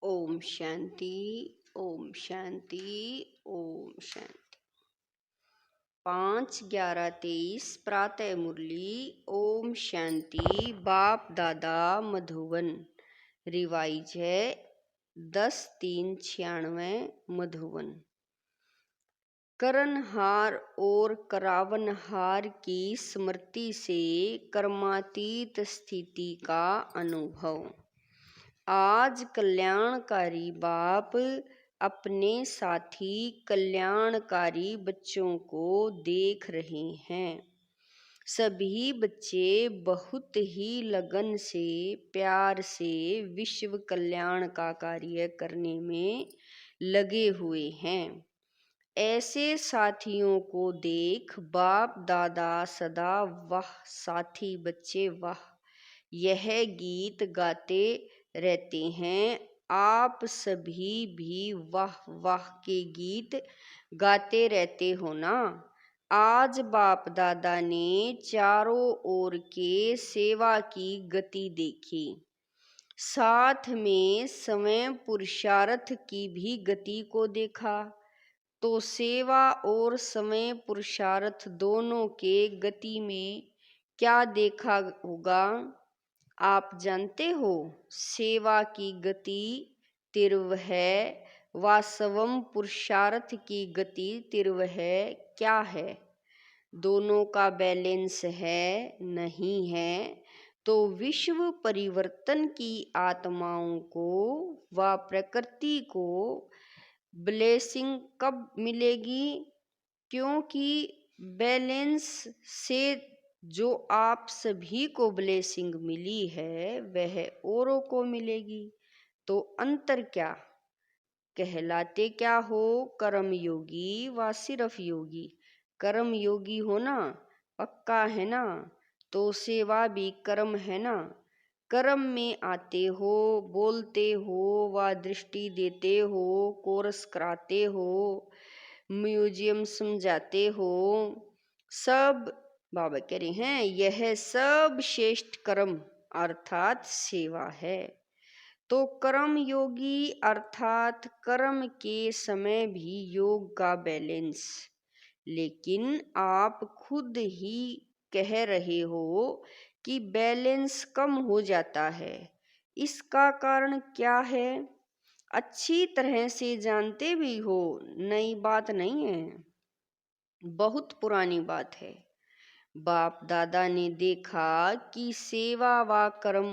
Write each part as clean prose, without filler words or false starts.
ओम शांति। ओम शांति। ओम शांति। 5/11/23 प्रातः मुरली। ओम शांति। बाप दादा मधुबन। रिवाइज है 10/3/96 मधुबन। करनहार और करावनहार की स्मृति से कर्मातीत स्थिति का अनुभव। आज कल्याणकारी बाप अपने साथी कल्याणकारी बच्चों को देख रहे हैं। सभी बच्चे बहुत ही लगन से प्यार से विश्व कल्याण का कार्य करने में लगे हुए हैं। ऐसे साथियों को देख बाप दादा सदा वाह साथी बच्चे वाह यह गीत गाते रहते हैं। आप सभी भी वाह वाह के गीत गाते रहते हो ना। आज बाप दादा ने चारों ओर के सेवा की गति देखी, साथ में समय पुरुषार्थ की भी गति को देखा। तो सेवा और समय पुरुषार्थ दोनों के गति में क्या देखा होगा आप जानते हो। सेवा की गति तीव्र है, वास्तवम पुरुषार्थ की गति तीव्र है। क्या है? दोनों का बैलेंस है? नहीं है। तो विश्व परिवर्तन की आत्माओं को व प्रकृति को ब्लेसिंग कब मिलेगी? क्योंकि बैलेंस से जो आप सभी को ब्लेसिंग मिली है वह औरों को मिलेगी। तो अंतर क्या? कहलाते क्या हो? कर्म योगी व सिर्फ योगी। कर्म योगी हो ना, पक्का है ना। तो सेवा भी कर्म है ना। कर्म में आते हो, बोलते हो व दृष्टि देते हो, कोर्स कराते हो, म्यूजियम समझाते हो, सब बाबा कह रहे हैं यह सब श्रेष्ठ कर्म अर्थात सेवा है। तो कर्म योगी अर्थात कर्म के समय भी योग का बैलेंस। लेकिन आप खुद ही कह रहे हो कि बैलेंस कम हो जाता है। इसका कारण क्या है? अच्छी तरह से जानते भी हो, नई बात नहीं है, बहुत पुरानी बात है। बाप दादा ने देखा कि सेवा व कर्म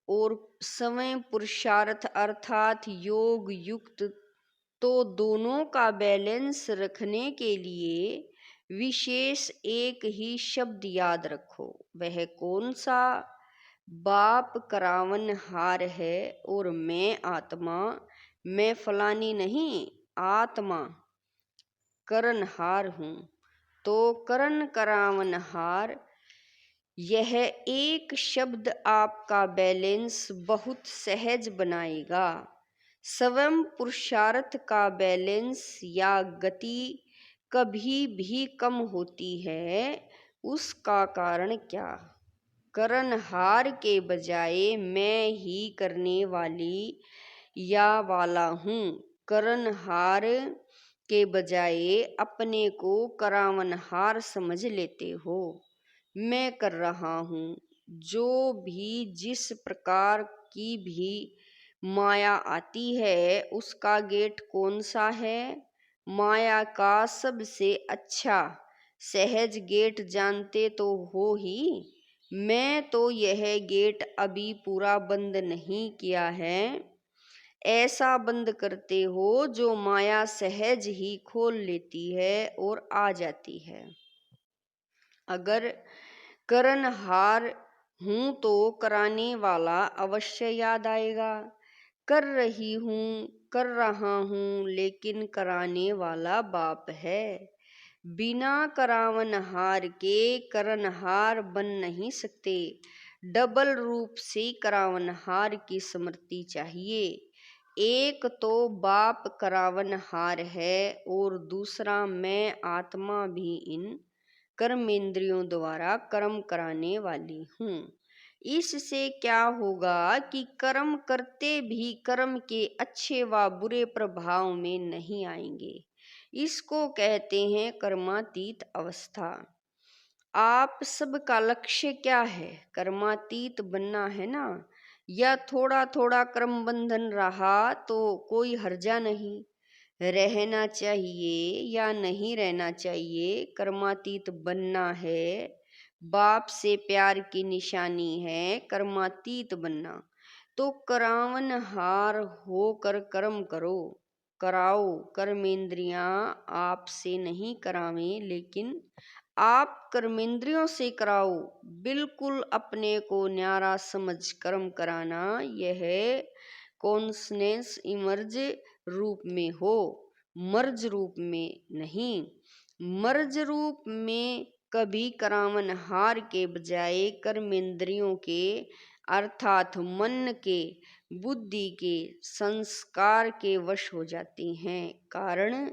और समय पुरुषार्थ अर्थात योग युक्त, तो दोनों का बैलेंस रखने के लिए विशेष एक ही शब्द याद रखो। वह कौन सा? बाप करावनहार है और मैं आत्मा, मैं फलानी नहीं, आत्मा करनहार हूँ। तो करण करावनहार यह एक शब्द आपका बैलेंस बहुत सहज बनाएगा। स्वयं पुरुषार्थ का बैलेंस या गति कभी भी कम होती है। उसका कारण क्या? करनहार के बजाय मैं ही करने वाली या वाला हूँ। करनहार के बजाय अपने को करावनहार समझ लेते हो। मैं कर रहा हूँ। जो भी जिस प्रकार की भी माया आती है उसका गेट कौन सा है? माया का सबसे अच्छा सहज गेट जानते तो हो ही। मैं तो यह गेट अभी पूरा बंद नहीं किया है। ऐसा बंद करते हो जो माया सहज ही खोल लेती है और आ जाती है। अगर करनहार हूँ तो कराने वाला अवश्य याद आएगा। कर रही हूँ, कर रहा हूँ, लेकिन कराने वाला बाप है। बिना करावनहार के करनहार बन नहीं सकते। डबल रूप से करावनहार की स्मृति चाहिए। एक तो बाप करावनहार है और दूसरा मैं आत्मा भी इन कर्मेंद्रियों द्वारा कर्म कराने वाली हूँ। इससे क्या होगा कि कर्म करते भी कर्म के अच्छे व बुरे प्रभाव में नहीं आएंगे। इसको कहते हैं कर्मातीत अवस्था। आप सबका लक्ष्य क्या है? कर्मातीत बनना है ना? या थोड़ा थोड़ा कर्म बंधन रहा तो कोई हर्जा नहीं, रहना चाहिए या नहीं रहना चाहिए, कर्मातीत बनना है। बाप से प्यार की निशानी है कर्मातीत बनना। तो करावन हार होकर कर्म करो, कराओ। कर्मेंद्रियां आपसे नहीं करावें, लेकिन आप कर्मेंद्रियों से कराओ। बिल्कुल अपने को न्यारा समझ कर्म कराना, यह कॉन्सनेंस इमर्ज रूप में हो, मर्ज रूप में नहीं। मर्ज रूप में कभी करावन हार के बजाय कर्मेंद्रियों के अर्थात मन के, बुद्धि के, संस्कार के वश हो जाती हैं। कारण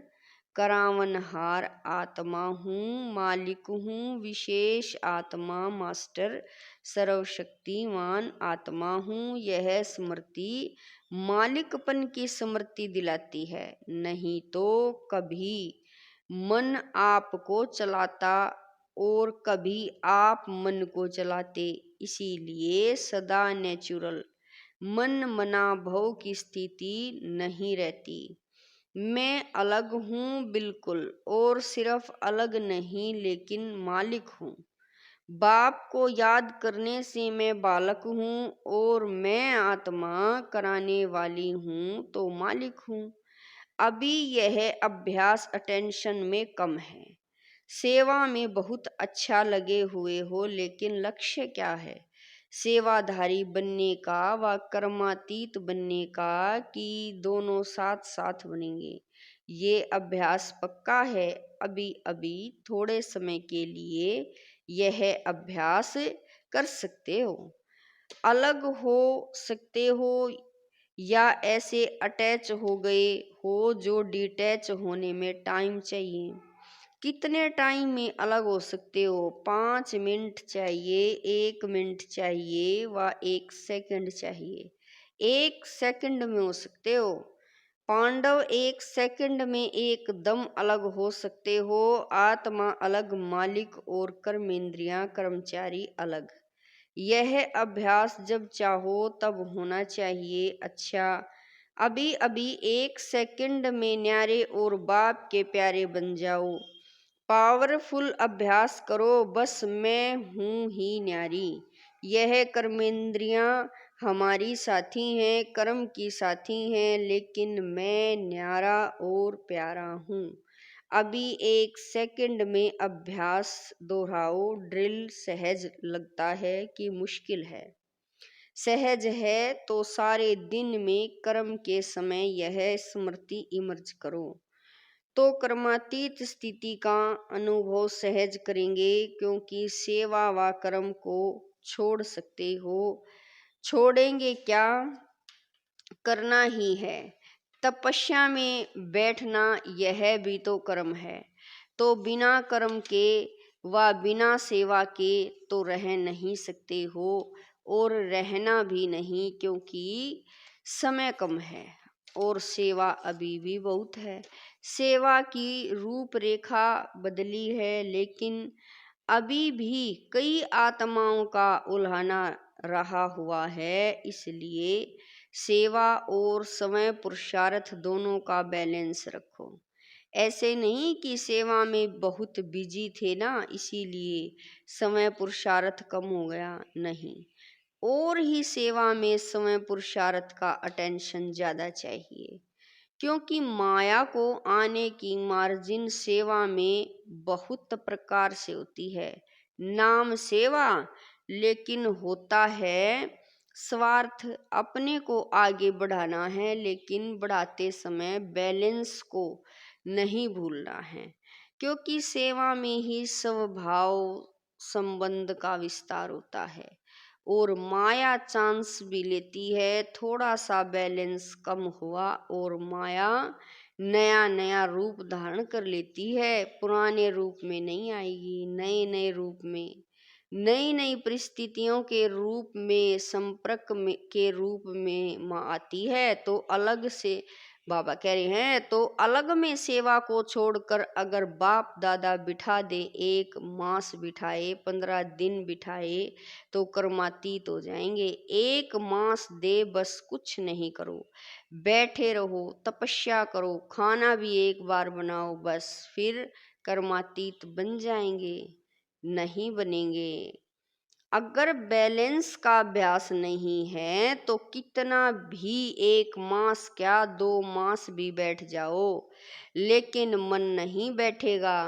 करावनहार आत्मा हूँ, मालिक हूँ, विशेष आत्मा, मास्टर, सर्वशक्तिमान आत्मा हूँ। यह स्मृति मालिकपन की स्मृति दिलाती है। नहीं तो कभी मन आपको चलाता और कभी आप मन को चलाते। इसीलिए सदा नेचुरल मन मना भव की स्थिति नहीं रहती। मैं अलग हूँ बिल्कुल, और सिर्फ अलग नहीं लेकिन मालिक हूँ। बाप को याद करने से मैं बालक हूँ और मैं आत्मा कराने वाली हूँ तो मालिक हूँ। अभी यह अभ्यास अटेंशन में कम है। सेवा में बहुत अच्छा लगे हुए हो, लेकिन लक्ष्य क्या है? सेवाधारी बनने का व कर्मातीत बनने का, कि दोनों साथ साथ बनेंगे? ये अभ्यास पक्का है। अभी अभी थोड़े समय के लिए यह अभ्यास कर सकते हो। अलग हो सकते हो या ऐसे अटैच हो गए हो जो डिटैच होने में टाइम चाहिए। कितने टाइम में अलग हो सकते हो? 5 मिनट चाहिए, 1 मिनट चाहिए व 1 सेकंड चाहिए। 1 सेकंड में हो सकते हो। पांडव 1 सेकंड में एकदम अलग हो सकते हो। आत्मा अलग, मालिक और कर्मेंद्रियां कर्मचारी अलग। यह अभ्यास जब चाहो तब होना चाहिए। अच्छा, अभी अभी 1 सेकंड में न्यारे और बाप के प्यारे बन जाओ। पावरफुल अभ्यास करो, बस मैं हूँ ही न्यारी। यह कर्मेंद्रियां हमारी साथी हैं, कर्म की साथी हैं, लेकिन मैं न्यारा और प्यारा हूँ। अभी 1 सेकंड में अभ्यास दोहराओ। ड्रिल सहज लगता है कि मुश्किल है? सहज है तो सारे दिन में कर्म के समय यह स्मृति इमर्ज करो, तो कर्मातीत स्थिति का अनुभव सहज करेंगे। क्योंकि सेवा व कर्म को छोड़ सकते हो। छोड़ेंगे क्या? करना ही है। तपस्या में बैठना, यह भी तो कर्म है। तो बिना कर्म के व बिना सेवा के तो रह नहीं सकते हो, और रहना भी नहीं, क्योंकि समय कम है और सेवा अभी भी बहुत है। सेवा की रूपरेखा बदली है, लेकिन अभी भी कई आत्माओं का उल्हाना रहा हुआ है। इसलिए सेवा और समय पुरुषार्थ दोनों का बैलेंस रखो। ऐसे नहीं कि सेवा में बहुत बिजी थे ना, इसीलिए समय पुरुषार्थ कम हो गया। नहीं, और ही सेवा में समय पुरुषार्थ का अटेंशन ज़्यादा चाहिए। क्योंकि माया को आने की मार्जिन सेवा में बहुत प्रकार से होती है। नाम सेवा, लेकिन होता है स्वार्थ। अपने को आगे बढ़ाना है, लेकिन बढ़ाते समय बैलेंस को नहीं भूलना है। क्योंकि सेवा में ही स्वभाव संबंध का विस्तार होता है, और माया चांस भी लेती है। थोड़ा सा बैलेंस कम हुआ और माया नया नया रूप धारण कर लेती है। पुराने रूप में नहीं आएगी, नए नए रूप में नई नई परिस्थितियों के रूप में संपर्क में के रूप में माँ आती है। तो अलग से बाबा कह रहे हैं, तो अलग में सेवा को छोड़कर अगर बाप दादा बिठा दे, 1 मास बिठाए, 15 दिन बिठाए, तो कर्मातीत हो जाएंगे। 1 मास दे, बस कुछ नहीं करो, बैठे रहो, तपस्या करो, खाना भी एक बार बनाओ, बस फिर कर्मातीत बन जाएंगे, नहीं बनेंगे। अगर बैलेंस का अभ्यास नहीं है तो कितना भी 1 मास क्या 2 मास भी बैठ जाओ, लेकिन मन नहीं बैठेगा।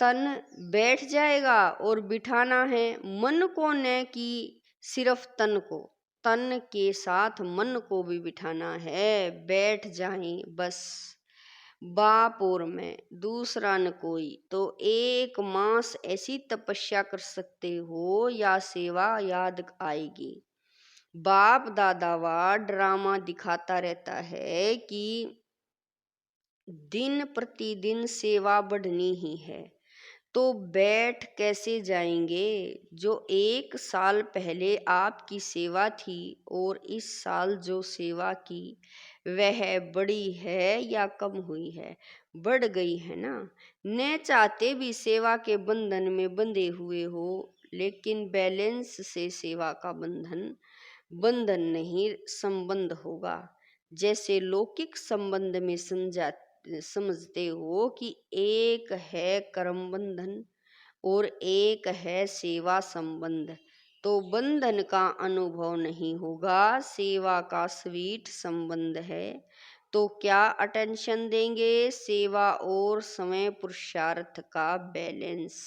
तन बैठ जाएगा और बिठाना है मन को, न कि सिर्फ तन को, तन के साथ मन को भी बिठाना है। बैठ जाएं बस, बाप और मैं, दूसरा न कोई। तो 1 मास ऐसी तपस्या कर सकते हो या सेवा याद आएगी। बाप दादावा ड्रामा दिखाता रहता है कि दिन प्रतिदिन सेवा बढ़नी ही है, तो बैठ कैसे जाएंगे? जो 1 साल पहले आपकी सेवा थी और इस साल जो सेवा की वह बड़ी है या कम हुई है? बढ़ गई है ना। न चाहते भी सेवा के बंधन में बंधे हुए हो, लेकिन बैलेंस से सेवा का बंधन नहीं, संबंध होगा। जैसे लौकिक संबंध में समझते हो कि एक है कर्म बंधन और एक है सेवा संबंध, तो बंधन का अनुभव नहीं होगा, सेवा का स्वीट संबंध है। तो क्या अटेंशन देंगे? सेवा और समय पुरुषार्थ का बैलेंस।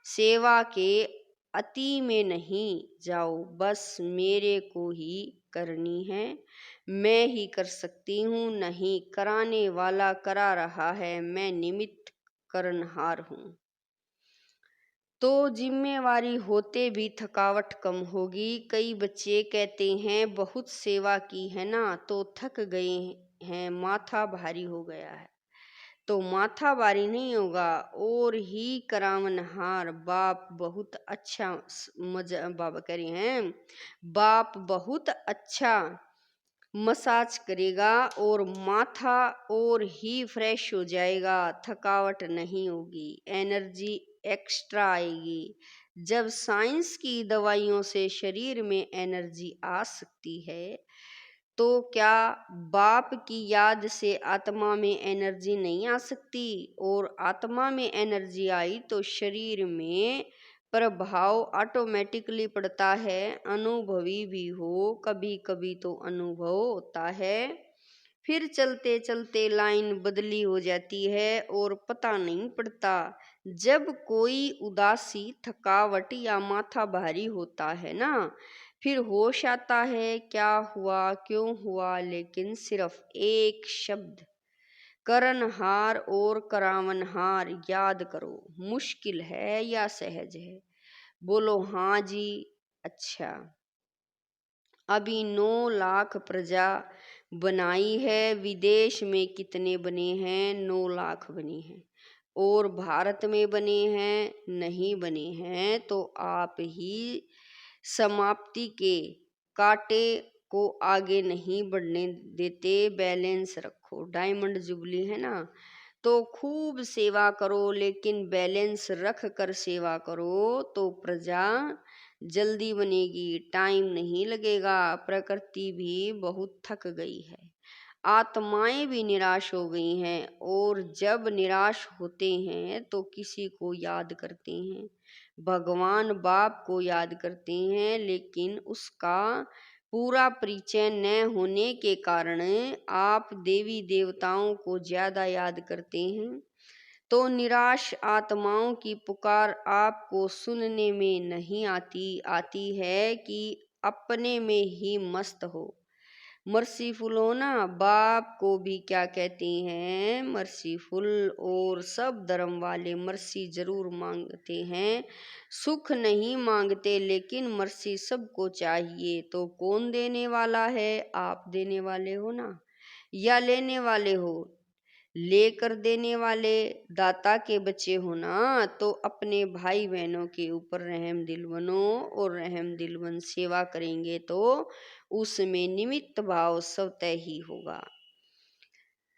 सेवा के अति में नहीं जाओ, बस मेरे को ही करनी है, मैं ही कर सकती हूँ, नहीं कराने वाला करा रहा है, मैं निमित्त करनहार हूँ। तो जिम्मेवारी होते भी थकावट कम होगी। कई बच्चे कहते हैं बहुत सेवा की है ना, तो थक गए हैं, माथा भारी हो गया है। तो माथा भारी नहीं होगा, और ही करावनहार बाप बहुत अच्छा मजा, बाबा कह रहे हैं बाप बहुत अच्छा मसाज करेगा और माथा और ही फ्रेश हो जाएगा, थकावट नहीं होगी, एनर्जी एक्स्ट्रा आएगी। जब साइंस की दवाइयों से शरीर में एनर्जी आ सकती है, तो क्या बाप की याद से आत्मा में एनर्जी नहीं आ सकती? और आत्मा में एनर्जी आई तो शरीर में प्रभाव ऑटोमेटिकली पड़ता है। अनुभवी भी हो, कभी कभी तो अनुभव होता है, फिर चलते चलते लाइन बदली हो जाती है और पता नहीं पड़ता। जब कोई उदासी, थकावट या माथा भारी होता है ना, फिर होश आता है, क्या हुआ, क्यों हुआ, लेकिन सिर्फ एक शब्द करनहार और करावनहार याद करो। मुश्किल है या सहज है? बोलो हाँ जी। अच्छा, अभी 9 लाख प्रजा बनाई है, विदेश में कितने बने हैं? 9 लाख बने हैं। और भारत में बने हैं? नहीं बने हैं। तो आप ही समाप्ति के कांटे को आगे नहीं बढ़ने देते, बैलेंस रखो। डायमंड जुबली है ना, तो खूब सेवा करो, लेकिन बैलेंस रख कर सेवा करो, तो प्रजा जल्दी बनेगी, टाइम नहीं लगेगा। प्रकृति भी बहुत थक गई है, आत्माएं भी निराश हो गई हैं, और जब निराश होते हैं तो किसी को याद करते हैं? भगवान बाप को याद करते हैं, लेकिन उसका पूरा परिचय न होने के कारण आप देवी देवताओं को ज्यादा याद करते हैं। तो निराश आत्माओं की पुकार आपको सुनने में नहीं आती है कि अपने में ही मस्त हो। मर्सीफुल हो ना। बाप को भी क्या कहते हैं? मर्सीफुल। और सब धर्म वाले मर्सी जरूर मांगते हैं, सुख नहीं मांगते, लेकिन मर्सी सबको चाहिए। तो कौन देने वाला है? आप देने वाले हो ना, या लेने वाले हो? लेकर देने वाले दाता के बच्चे हो ना, तो अपने भाई बहनों के ऊपर रहम दिल बनो, और रहम दिल बन सेवा करेंगे तो उसमें निमित्त भाव स्वतः ही होगा।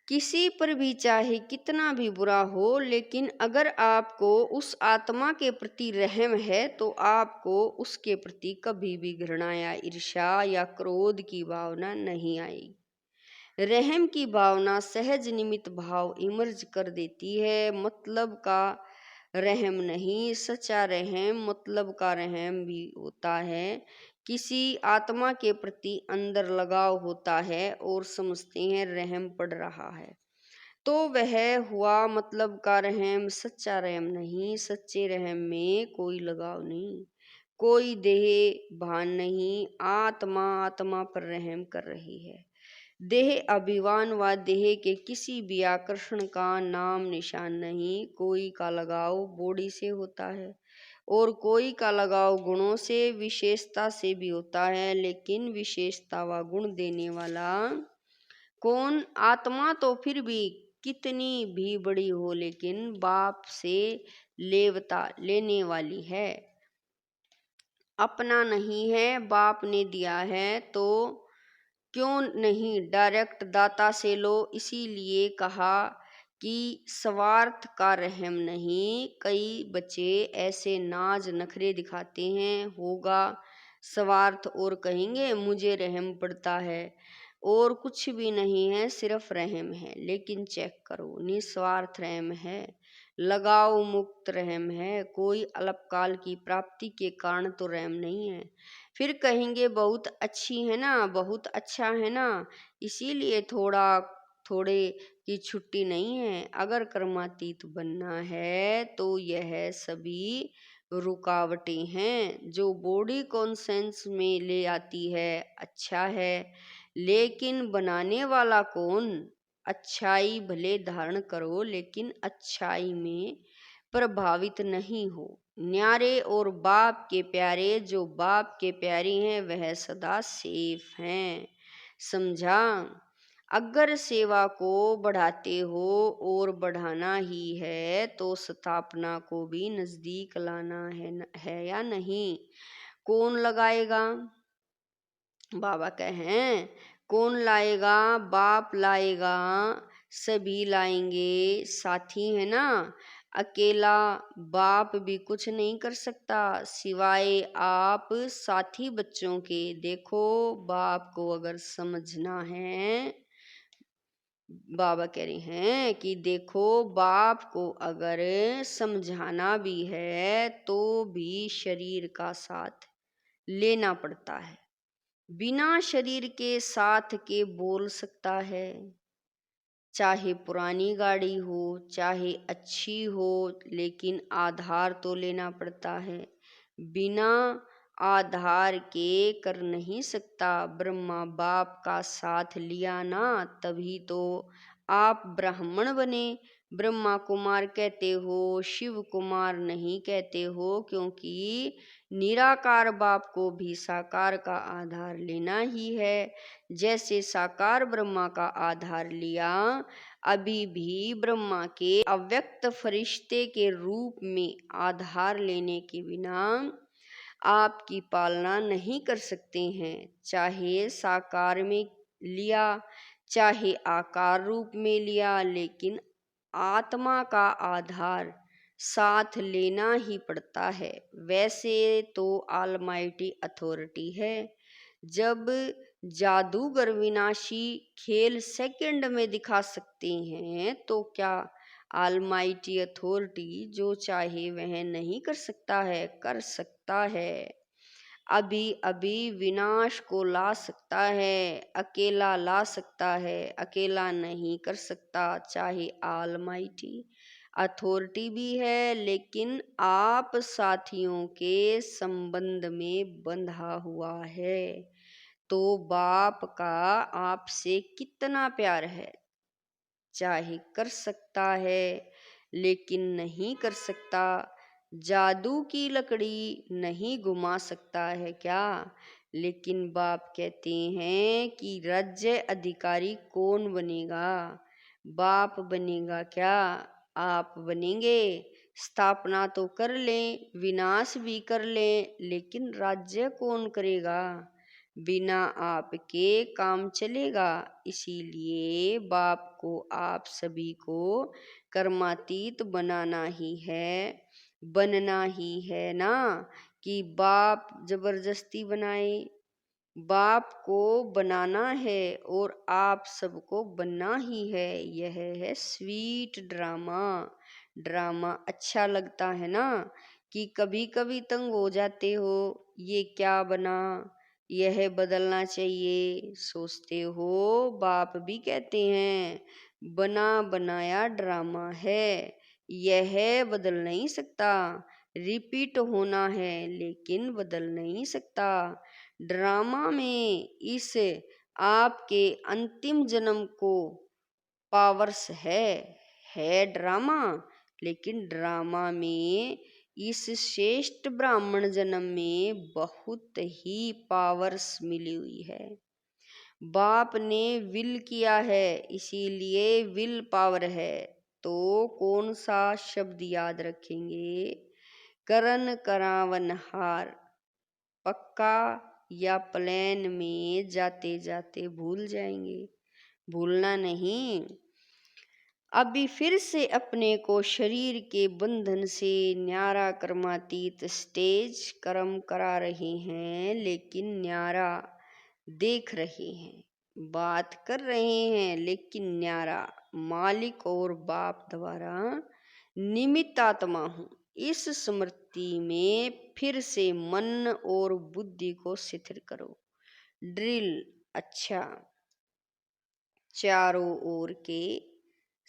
किसी पर भी चाहे कितना भी बुरा हो, लेकिन अगर आपको उस आत्मा के प्रति रहम है तो आपको उसके प्रति कभी भी घृणा या ईर्ष्या या क्रोध की भावना नहीं आएगी। रहम की भावना सहज निमित्त भाव इमर्ज कर देती है। मतलब का रहम नहीं, सच्चा रहम मतलब का रहम भी होता है। किसी आत्मा के प्रति अंदर लगाव होता है और समझते हैं रहम पड़ रहा है, तो वह हुआ मतलब का रहम, सच्चा रहम नहीं। सच्चे रहम में कोई लगाव नहीं, कोई देह भान नहीं। आत्मा आत्मा पर रहम कर रही है। देह अभिमान व देह के किसी भी आकर्षण का नाम निशान नहीं। कोई का लगाव बॉडी से होता है और कोई का लगाव गुणों से, विशेषता से भी होता है, लेकिन विशेषता व गुण देने वाला कौन? आत्मा तो फिर भी कितनी भी बड़ी हो, लेकिन बाप से लेवता लेने वाली है, अपना नहीं है। बाप ने दिया है तो क्यों नहीं डायरेक्ट दाता से लो। इसीलिए कहा कि स्वार्थ का रहम नहीं। कई बच्चे ऐसे नाज नखरे दिखाते हैं, होगा स्वार्थ, और कहेंगे मुझे रहम पड़ता है, और कुछ भी नहीं है, सिर्फ रहम है। लेकिन चेक करो, निस्वार्थ रहम है, लगाव मुक्त रहम है, कोई अल्पकाल की प्राप्ति के कारण तो रहम नहीं है। फिर कहेंगे बहुत अच्छी है ना, बहुत अच्छा है ना, इसीलिए थोड़े की छुट्टी नहीं है। अगर कर्मातीत बनना है तो यह सभी रुकावटें हैं जो बॉडी कॉन्सेंस में ले आती है। अच्छा है, लेकिन बनाने वाला कौन? अच्छाई भले धारण करो, लेकिन अच्छाई में प्रभावित नहीं हो। न्यारे और बाप के प्यारे, जो बाप के प्यारे हैं वह सदा सेफ हैं। समझा? अगर सेवा को बढ़ाते हो और बढ़ाना ही है तो स्थापना को भी नजदीक लाना है या नहीं? कौन लगाएगा? बाबा कहें कौन लाएगा? बाप लाएगा, सभी लाएंगे, साथी है ना। अकेला बाप भी कुछ नहीं कर सकता सिवाय आप साथी बच्चों के। देखो, बाप को अगर समझना है, बाबा कह रहे हैं कि देखो, बाप को अगर समझाना भी है तो भी शरीर का साथ लेना पड़ता है। बिना शरीर के साथ के बोल सकता है, चाहे पुरानी गाड़ी हो चाहे अच्छी हो, लेकिन आधार तो लेना पड़ता है। बिना आधार के कर नहीं सकता। ब्रह्मा बाप का साथ लिया ना, तभी तो आप ब्राह्मण बने। ब्रह्मा कुमार कहते हो, शिव कुमार नहीं कहते हो, क्योंकि निराकार बाप को भी साकार का आधार लेना ही है। जैसे साकार ब्रह्मा का आधार लिया, अभी भी ब्रह्मा के अव्यक्त फरिश्ते के रूप में आधार लेने के बिना आपकी पालना नहीं कर सकते हैं। चाहे साकार में लिया चाहे आकार रूप में लिया, लेकिन आत्मा का आधार साथ लेना ही पड़ता है। वैसे तो ऑलमाइटी अथॉरिटी है। जब जादूगर विनाशी खेल सेकंड में दिखा सकते हैं, तो क्या ऑलमाइटी अथॉरिटी जो चाहे वह नहीं कर सकता है? कर सकता है। अभी अभी विनाश को ला सकता है, अकेला ला सकता है, अकेला नहीं कर सकता। चाहे ऑलमाइटी अथॉरिटी भी है, लेकिन आप साथियों के संबंध में बंधा हुआ है। तो बाप का आपसे कितना प्यार है, चाहे कर सकता है लेकिन नहीं कर सकता। जादू की लकड़ी नहीं घुमा सकता है क्या? लेकिन बाप कहते हैं कि राज्य अधिकारी कौन बनेगा? बाप बनेगा क्या? आप बनेंगे। स्थापना तो कर लें, विनाश भी कर लें, लेकिन राज्य कौन करेगा? बिना आपके काम चलेगा। इसीलिए बाप को आप सभी को कर्मातीत बनाना ही है, बनना ही है ना, कि बाप जबरदस्ती बनाए। बाप को बनाना है और आप सबको बनना ही है। यह है स्वीट ड्रामा। ड्रामा अच्छा लगता है ना, कि कभी कभी तंग हो जाते हो, ये क्या बना, यह बदलना चाहिए, सोचते हो। बाप भी कहते हैं बना बनाया ड्रामा है, यह बदल नहीं सकता। रिपीट होना है लेकिन बदल नहीं सकता। ड्रामा में इस आपके अंतिम जन्म को पावर्स है ड्रामा, लेकिन ड्रामा में इस श्रेष्ठ ब्राह्मण जन्म में बहुत ही पावर्स मिली हुई है। बाप ने विल किया है, इसीलिए विल पावर है। तो कौन सा शब्द याद रखेंगे? करण करावन हार। पक्का या प्लेन में जाते जाते भूल जाएंगे, भूलना नहीं। अभी फिर से अपने को शरीर के बंधन से न्यारा कर्मातीत स्टेज कर्म करा रहे हैं, लेकिन न्यारा देख रहे हैं, बात कर रहे हैं, लेकिन न्यारा मालिक और बाप द्वारा निमित्त आत्मा हूँ। इस स्मृति में फिर से मन और बुद्धि को शिथिल करो। ड्रिल। अच्छा, चारों ओर के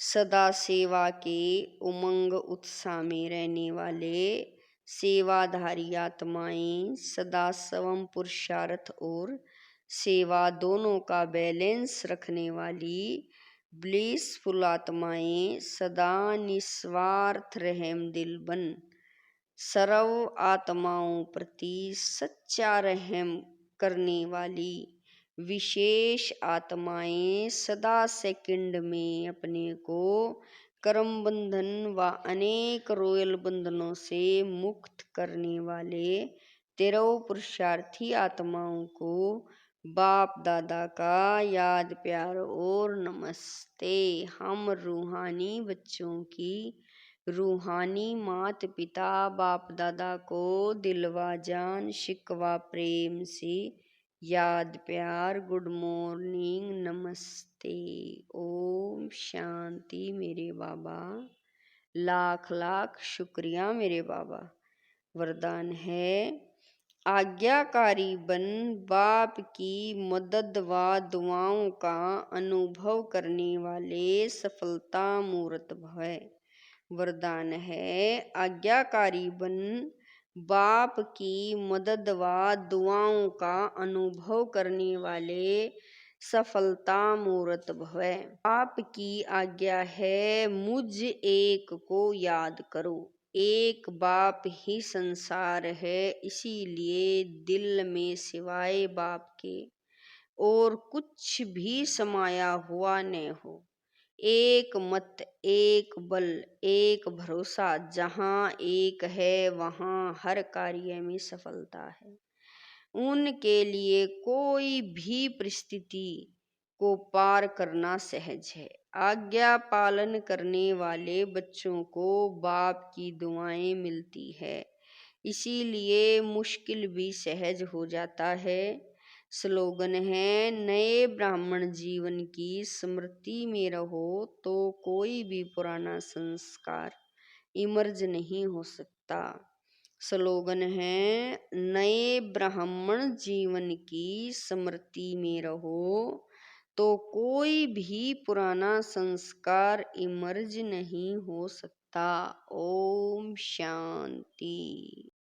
सदा सेवा के उमंग उत्साह में रहने वाले सेवाधारी आत्माएं, सदा स्वयं पुरुषार्थ और सेवा दोनों का बैलेंस रखने वाली ब्लिसफुल आत्माएं, सदा निस्वार्थ रहम दिल बन सर्व आत्माओं प्रति सच्चा रहम करने वाली विशेष आत्माएं, सदा सेकंड में अपने को कर्म बंधन व अनेक रोयल बंधनों से मुक्त करने वाले 13 पुरुषार्थी आत्माओं को बाप दादा का याद प्यार और नमस्ते। हम रूहानी बच्चों की रूहानी मात पिता बाप दादा को दिलवा जान शिकवा प्रेम से याद प्यार गुड मॉर्निंग नमस्ते। ओम शांति मेरे बाबा। लाख लाख शुक्रिया मेरे बाबा। वरदान है आज्ञाकारी बन बाप की मदद व दुआओं का अनुभव करने वाले सफलता मूर्त भय। वरदान है आज्ञाकारी बन बाप की मदद व दुआओं का अनुभव करने वाले सफलता मूर्त भय। आपकी आज्ञा है मुझ एक को याद करो। एक बाप ही संसार है, इसीलिए दिल में सिवाय बाप के और कुछ भी समाया हुआ न हो। एक मत, एक बल, एक भरोसा, जहाँ एक है वहाँ हर कार्य में सफलता है। उनके लिए कोई भी परिस्थिति को पार करना सहज है। आज्ञा पालन करने वाले बच्चों को बाप की दुआएं मिलती है, इसीलिए मुश्किल भी सहज हो जाता है। स्लोगन है नए ब्राह्मण जीवन की स्मृति में रहो तो कोई भी पुराना संस्कार इमर्ज नहीं हो सकता। स्लोगन है नए ब्राह्मण जीवन की स्मृति में रहो तो कोई भी पुराना संस्कार इमर्ज नहीं हो सकता। ओम शांति।